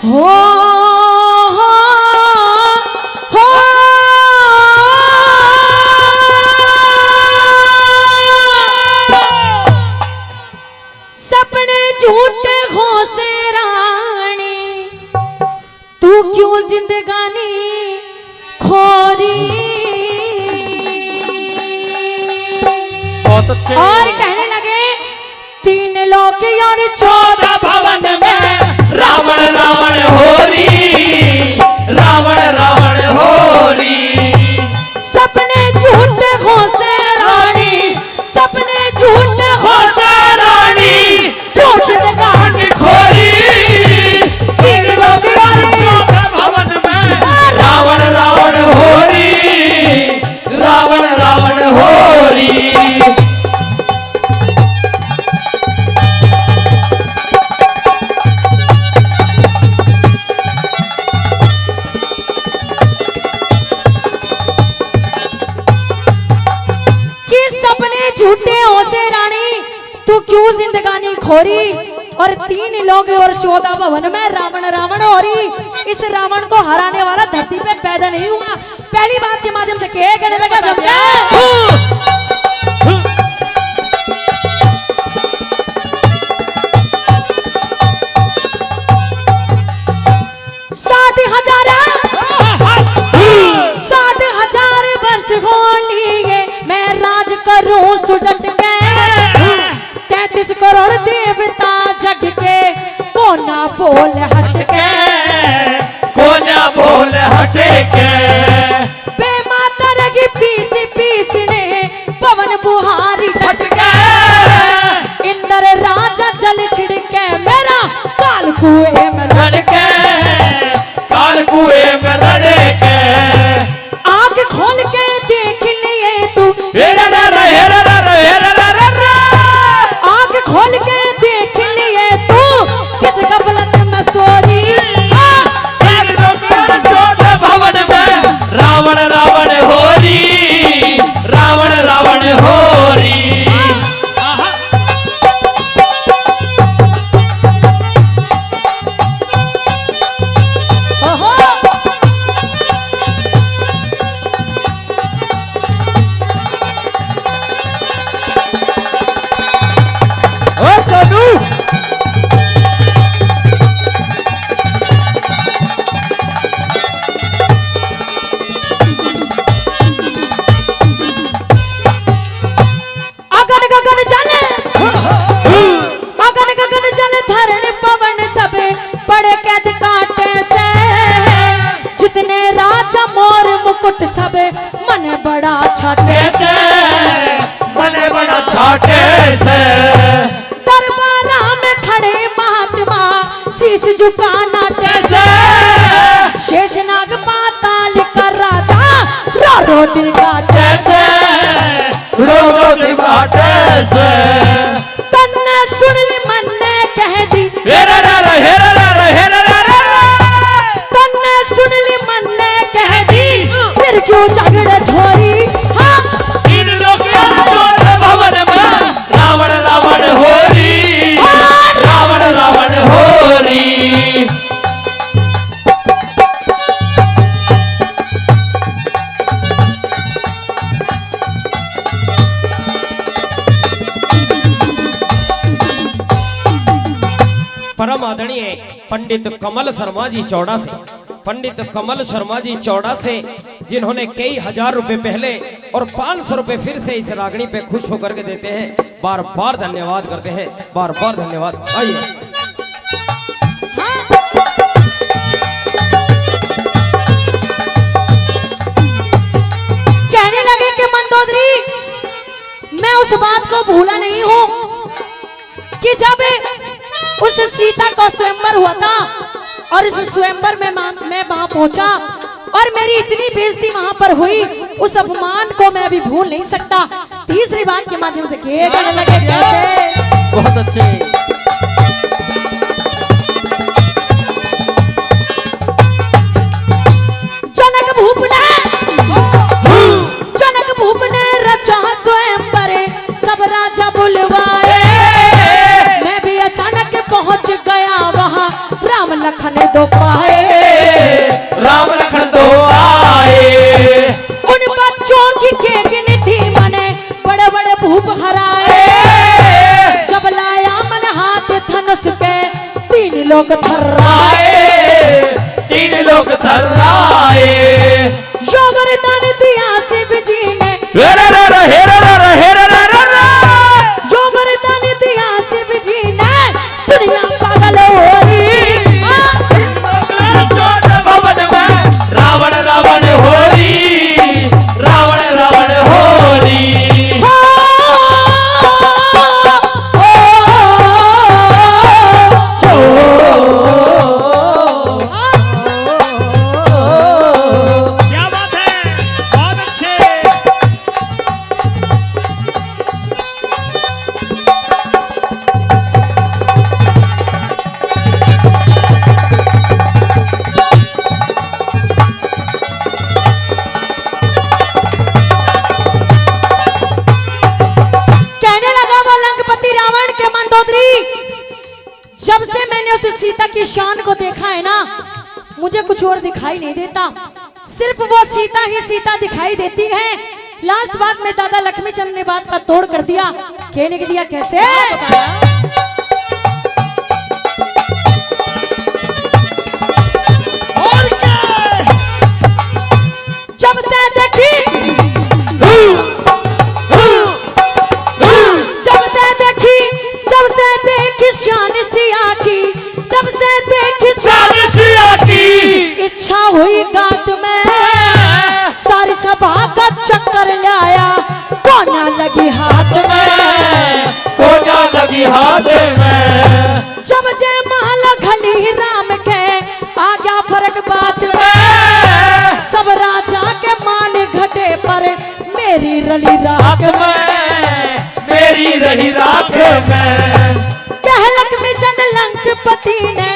हो हो हो सपने झूठे हो से रानी, तू क्यों जिंदगानी खोरी। बहुत अच्छे। और कहने लगे 3 लोक और 14 भवन में रावण रावण होरी, रावण रावण होरी। सपने झूठे हो से रानी, सपने झूठे हो से रानी, क्यों जिंदगानी खोरी। 3 लोक और 14 भवन में रावण रावण होरी, रावण रावण होरी। झूठे हो से रानी, तू क्यों जिंदगानी खोरी। और 3 लोग और 14 भवन में रावण रावण होरी। इस रावण को हराने वाला धरती पे पैदा नहीं हुआ। पहली बात के माध्यम से कहने लगा समझा। 7,000 वर्ष हो लिए मैं राज करूं सुजट के। 33 करोड़ देवता जग के, कोना बोल हंस के, कोना बोल हंसे के। बेमाता रगी पीस पीसने पवन बुहारी झटके। इंद्र राजा जल छिड़के मेरा काल कुएं में लड़के, काल कुएं में लड़के। आंख खोल के देख लिए तू, आंख खोल के देख लिए तू किस गफलत में सोरी। 14 भवन में रावण रावण होरी, रावण रावण होरी। मुकुट सब मन बड़ा छाटे से, मन बड़ा छाटे से। दरबारा में खड़े महात्मा शीश झुकाना कैसे। शेषनाग पाताल का राजा रो रो दिल काटे से, रो रो दिल काटे से। तन्ने सुन ली मन ने कह दी, तन्ने सुन ली मन ने कह दी फिर क्यों झगड़े छोरी। 3 लोग 14 भवन में रावण रावण होरी, रावण रावण होरी। परम आदरणीय पंडित कमल शर्मा जी चौड़ा से, पंडित कमल शर्मा जी चौड़ा से, जिन्होंने कई हजार रुपए पहले और 500 रुपए फिर से इस रागनी पे खुश होकर के देते हैं। बार बार धन्यवाद करते हैं, बार बार धन्यवाद। आइए कहने लगे कि मंदोदरी, मैं उस बात को भूला नहीं हूं कि जब उस सीता का स्वयंवर हुआ था और इस स्वयंवर में मैं वहां पहुंचा और मेरी इतनी बेइज्जती वहां पर हुई, उस अपमान को मैं अभी भूल नहीं सकता। तीसरी बात के माध्यम से कहने लगे कैसे। बहुत अच्छे। जनक भूप ने रचा स्वयंवर, सब राजा बुलवाए। मैं भी अचानक पहुंच गया वहां, राम लखन दो वरदान दिया शिव जी ने, रे रे रे रे हे रे रे रे हे रे रे रे रे। जो वरदान दिया शिव जी ने, दुनिया पागल हो रही। भवन में रावण रावण होरी, रावण रावण होरी। क्या बात है, बहुत अच्छे। कहने लगा वो लंकापति रावण के मंदोदरी, जब से मैंने उस सीता की शान को देखा है ना, मुझे कुछ और दिखाई नहीं देता, सिर्फ वो सीता ही सीता दिखाई देती है। लास्ट बात में दादा लक्ष्मीचंद ने बात का तोड़ कर दिया। कहने के दिया कैसे? और क्या? जब से देखी, जब से देखी शान सिया की, जब से देखी शान सिया की इच्छा हुई गात में, सारी सभा का चक्कर लाया, कोना लगी हाथ में, कोना लगी हाथ में। जब जय माला घली राम के, आ गया फर्क बात में, सब राजा के मान घटे पर मेरी रली राख में, मेरी रही राख में। कह लक्ष्मीचंद लंकापति ने,